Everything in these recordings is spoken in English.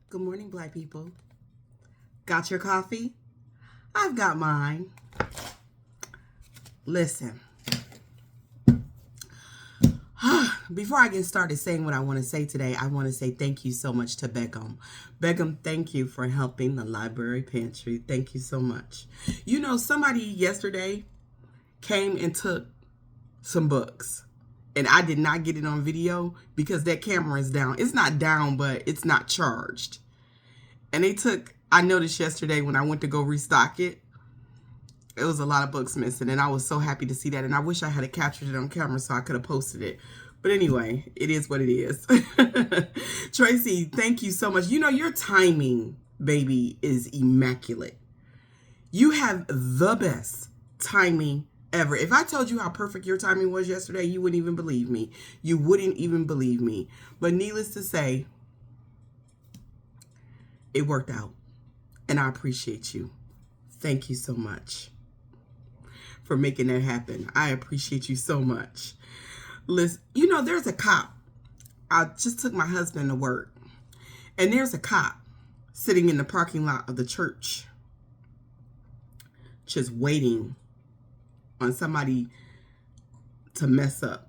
Good morning, Black people. Got your coffee? I've got mine. Listen, before I get started saying what I want to say today, I want to say thank you so much to Beckham. Beckham, thank you for helping the Library Pantry. Thank you so much. You know, somebody yesterday came and took some books. And I did not get it on video because that camera is down. It's not down, but it's not charged. And I noticed yesterday when I went to go restock it, it was a lot of books missing. And I was so happy to see that. And I wish I had captured it on camera so I could have posted it. But anyway, it is what it is. Tracy, thank you so much. You know, your timing, baby, is immaculate. You have the best timing ever. If I told you how perfect your timing was yesterday, you wouldn't even believe me. You wouldn't even believe me. But needless to say, it worked out. And I appreciate you. Thank you so much for making that happen. I appreciate you so much. Listen, you know, there's a cop. I just took my husband to work. And there's a cop sitting in the parking lot of the church, just waiting on somebody to mess up.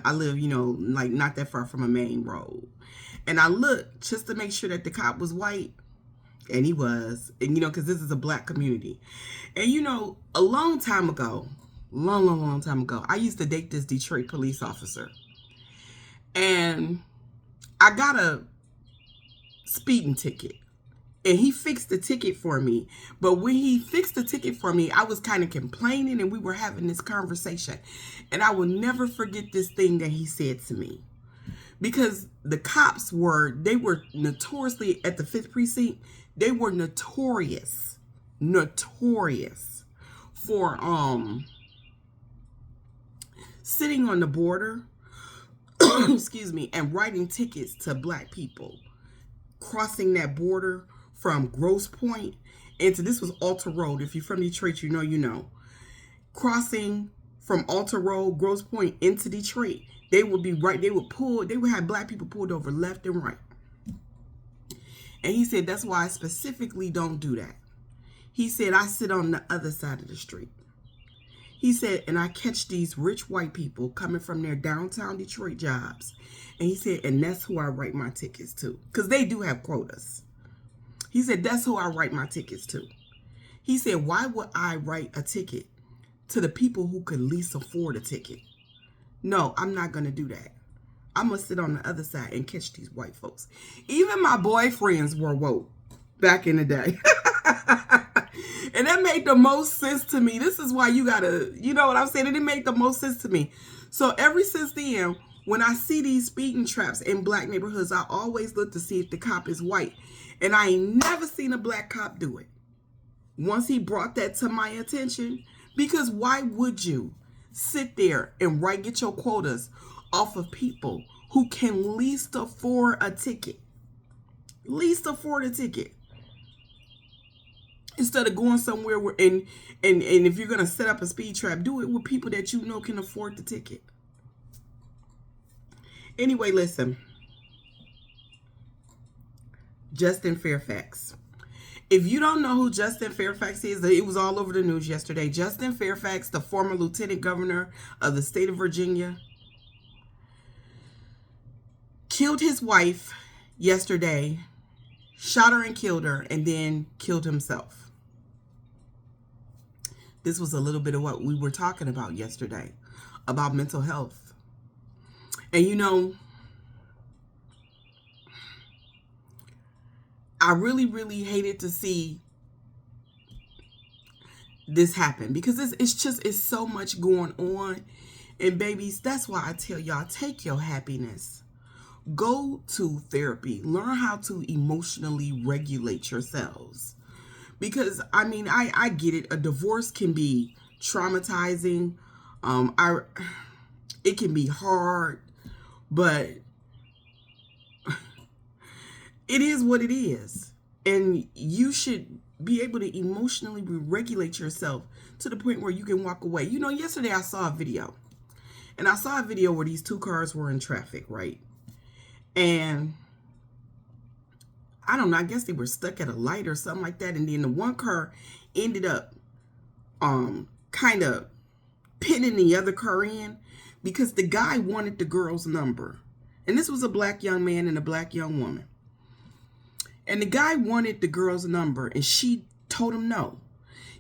I live, you know, like not that far from a main road. And I looked just to make sure that the cop was white. And he was. And, you know, because this is a black community. And, you know, a long time ago, long time ago, I used to date this Detroit police officer. And I got a speeding ticket. And he fixed the ticket for me. But when he fixed the ticket for me, I was kind of complaining and we were having this conversation. And I will never forget this thing that he said to me. Because the cops were notoriously at the 5th precinct. They were notorious for sitting on the border, excuse me, and writing tickets to black people crossing that border from Grosse Pointe into, this was Alta Road. If you're from Detroit, you know. Crossing from Alta Road, Grosse Pointe into Detroit, they would have black people pulled over left and right. And he said, that's why I specifically don't do that. He said, I sit on the other side of the street. He said, and I catch these rich white people coming from their downtown Detroit jobs. And he said, and that's who I write my tickets to. Because they do have quotas. He said, that's who I write my tickets to. He said, why would I write a ticket to the people who could least afford a ticket? No, I'm not going to do that. I'm going to sit on the other side and catch these white folks. Even my boyfriends were woke back in the day. And that made the most sense to me. This is why you gotta, you know what I'm saying? And it made the most sense to me. So ever since then, when I see these speeding traps in black neighborhoods, I always look to see if the cop is white. And I ain't never seen a black cop do it. Once he brought that to my attention, because why would you sit there and get your quotas off of people who can least afford a ticket? Least afford a ticket. Instead of going somewhere where, and if you're going to set up a speed trap, do it with people that you know can afford the ticket. Anyway, listen. Justin Fairfax. If you don't know who Justin Fairfax is, it was all over the news yesterday. Justin Fairfax, the former lieutenant governor of the state of Virginia, killed his wife yesterday, shot her and killed her, and then killed himself. This was a little bit of what we were talking about yesterday, about mental health. And you know, I really hated to see this happen because it's so much going on. And babies, that's why I tell y'all, take your happiness. Go to therapy. Learn how to emotionally regulate yourselves. Because, I mean, I get it. A divorce can be traumatizing. It can be hard. But it is what it is. And you should be able to emotionally regulate yourself to the point where you can walk away. You know, yesterday I saw a video. And I saw a video where these two cars were in traffic, right? And I don't know, I guess they were stuck at a light or something like that. And then the one car ended up kind of pinning the other car in because the guy wanted the girl's number. And this was a black young man and a black young woman. And the guy wanted the girl's number and she told him no.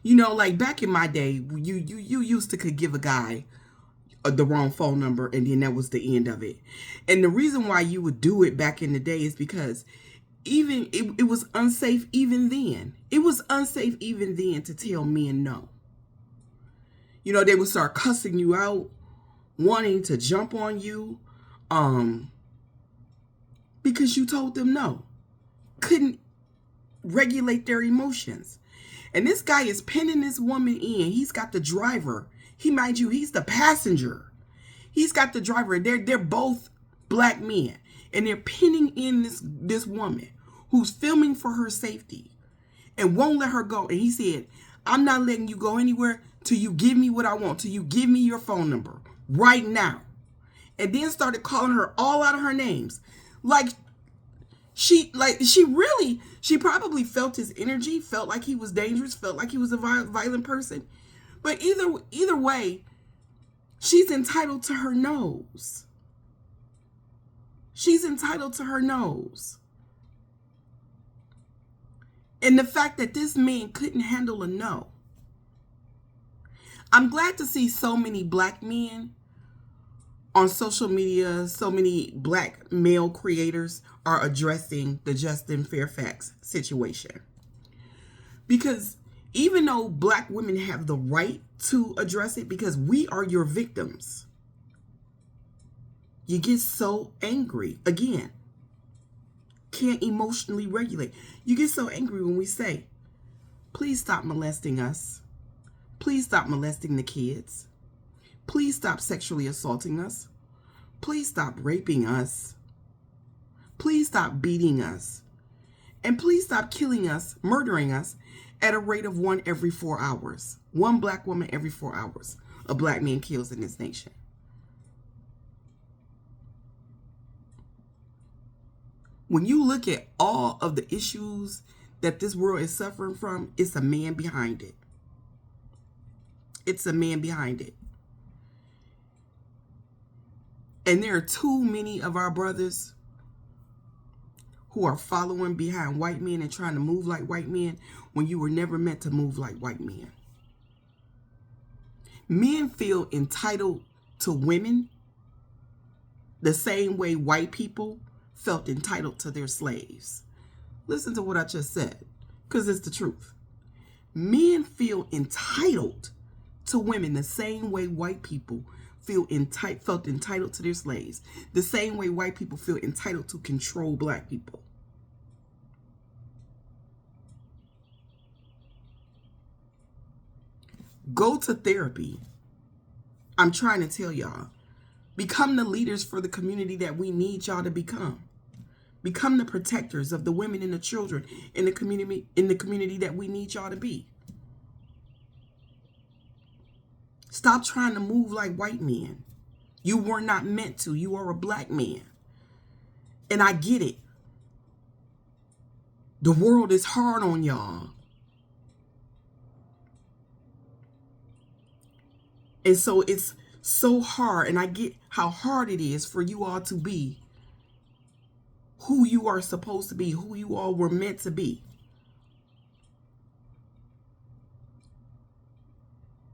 You know, like back in my day, you used to could give a guy the wrong phone number and then that was the end of it. And the reason why you would do it back in the day is because even it was unsafe even then. It was unsafe even then to tell men no. You know, they would start cussing you out, wanting to jump on you, because you told them no. Couldn't regulate their emotions. And this guy is pinning this woman in. He's got the driver. Mind you, he's the passenger. He's got the driver. They're both black men. And they're pinning in this woman who's filming for her safety and won't let her go. And he said, I'm not letting you go anywhere till you give me what I want, till you give me your phone number right now. And then started calling her all out of her names. She probably felt his energy, felt like he was dangerous, felt like he was a violent person. But either way, she's entitled to her nose. She's entitled to her nose. And the fact that this man couldn't handle a no. I'm glad to see so many black men on social media, so many black male creators are addressing the Justin Fairfax situation. Because even though black women have the right to address it, because we are your victims, you get so angry. Again, can't emotionally regulate. You get so angry when we say, please stop molesting us. Please stop molesting the kids. Please stop sexually assaulting us. Please stop raping us. Please stop beating us. And please stop killing us, murdering us at a rate of 1 every 4 hours. 1 black woman every 4 hours. A black man kills in this nation. When you look at all of the issues that this world is suffering from, it's a man behind it. It's a man behind it. And there are too many of our brothers who are following behind white men and trying to move like white men when you were never meant to move like white men. Men feel entitled to women the same way white people felt entitled to their slaves. Listen to what I just said, because it's the truth. Men feel entitled to women the same way white people felt entitled to their slaves. The same way white people feel entitled to control black people. Go to therapy. I'm trying to tell y'all. Become the leaders for the community that we need y'all to become. Become the protectors of the women and the children in the community that we need y'all to be. Stop trying to move like white men. You were not meant to. You are a black man. And I get it. The world is hard on y'all. And so it's so hard, and I get how hard it is for you all to be who you are supposed to be, who you all were meant to be.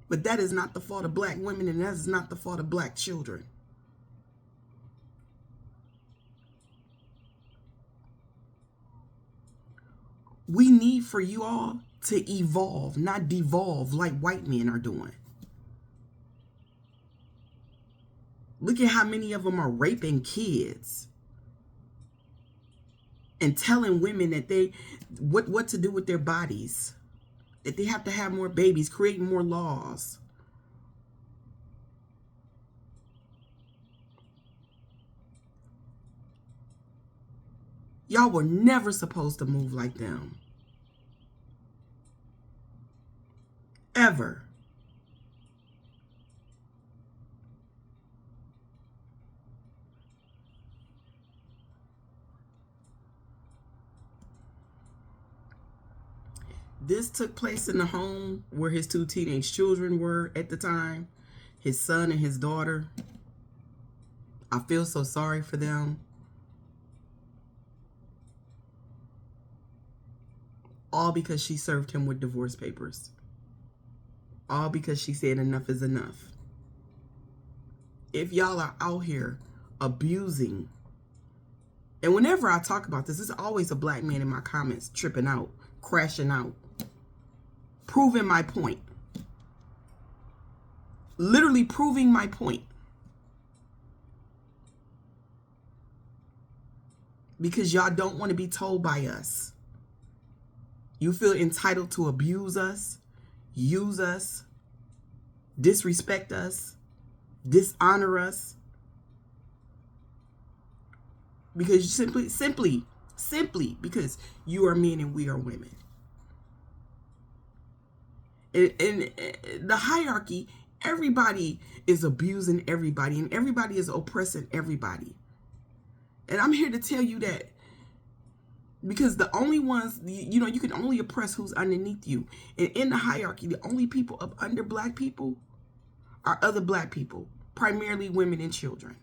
But that is not the fault of black women, and that is not the fault of black children. We need for you all to evolve, not devolve like white men are doing. Look at how many of them are raping kids and telling women that what to do with their bodies, that they have to have more babies, creating more laws. Y'all were never supposed to move like them. Ever. This took place in the home where his 2 teenage children were at the time, his son and his daughter. I feel so sorry for them. All because she served him with divorce papers. All because she said enough is enough. If y'all are out here abusing, and whenever I talk about this, there's always a black man in my comments tripping out, crashing out, proving my point. Literally proving my point. Because y'all don't want to be told by us. You feel entitled to abuse us, use us, disrespect us, dishonor us. Because simply because you are men and we are women. In the hierarchy, everybody is abusing everybody and everybody is oppressing everybody. And I'm here to tell you that because the only ones, you know, you can only oppress who's underneath you. And in the hierarchy, the only people up under black people are other black people, primarily women and children.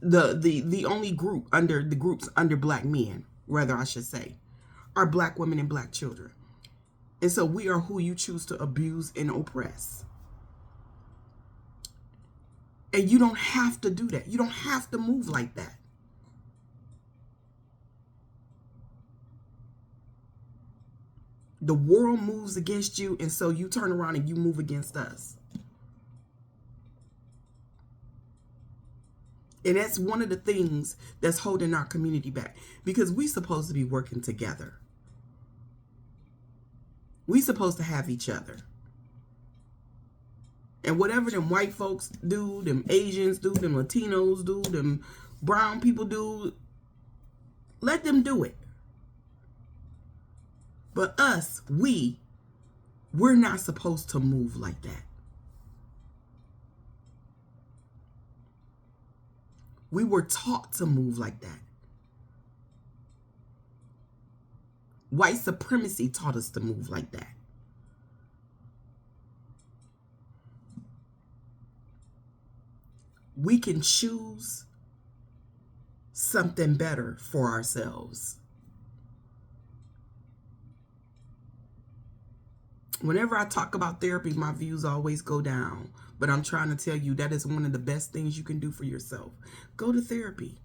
The only group under the groups under black men, rather I should say, are black women and black children. And so we are who you choose to abuse and oppress. And you don't have to do that. You don't have to move like that. The world moves against you, and so you turn around and you move against us. And that's one of the things that's holding our community back, because we're supposed to be working together. We're supposed to have each other. And whatever them white folks do, them Asians do, them Latinos do, them brown people do, let them do it. But us, we're not supposed to move like that. We were taught to move like that. White supremacy taught us to move like that. We can choose something better for ourselves. Whenever I talk about therapy, my views always go down. But I'm trying to tell you that is one of the best things you can do for yourself. Go to therapy.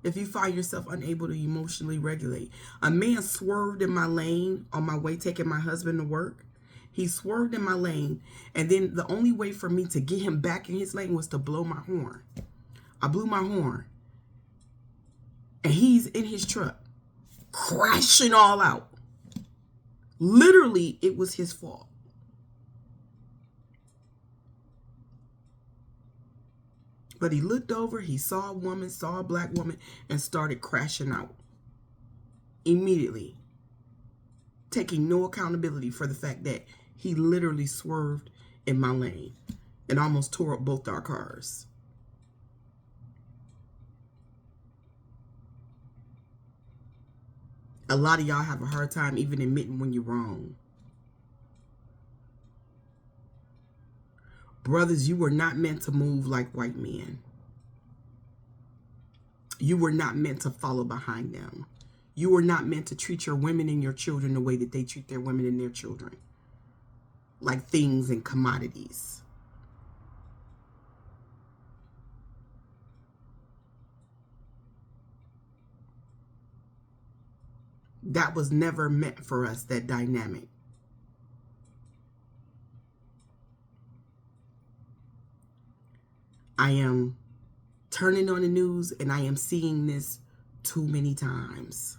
If you find yourself unable to emotionally regulate. A man swerved in my lane on my way taking my husband to work. He swerved in my lane, and then the only way for me to get him back in his lane was to blow my horn. I blew my horn, and he's in his truck, crashing all out. Literally, it was his fault. But he looked over, he saw a woman, saw a black woman, and started crashing out. Immediately. Taking no accountability for the fact that he literally swerved in my lane and almost tore up both our cars. A lot of y'all have a hard time even admitting when you're wrong. Brothers, you were not meant to move like white men. You were not meant to follow behind them. You were not meant to treat your women and your children the way that they treat their women and their children. Like things and commodities. That was never meant for us, that dynamic. I am turning on the news and I am seeing this too many times.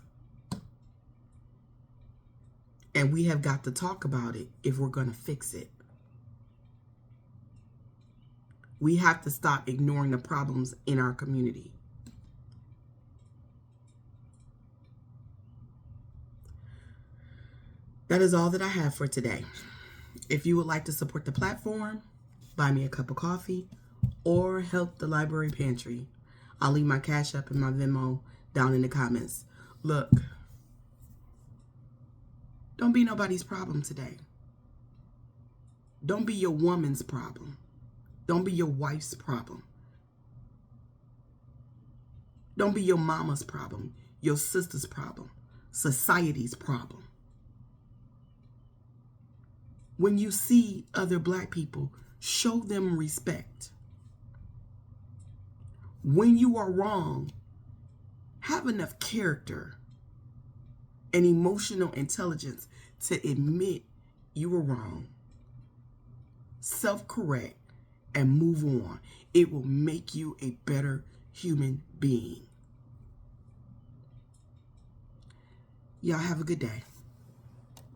And we have got to talk about it if we're going to fix it. We have to stop ignoring the problems in our community. That is all that I have for today. If you would like to support the platform, buy me a cup of coffee, or help the Library Pantry, I'll leave my Cash App and my Venmo down in the comments. Look, Don't be nobody's problem today. Don't be your woman's problem. Don't be your wife's problem. Don't be your mama's problem, your sister's problem, society's problem. When you see other black people, show them respect. When you are wrong, have enough character and emotional intelligence to admit you were wrong. Self-correct and move on. It will make you a better human being. Y'all have a good day.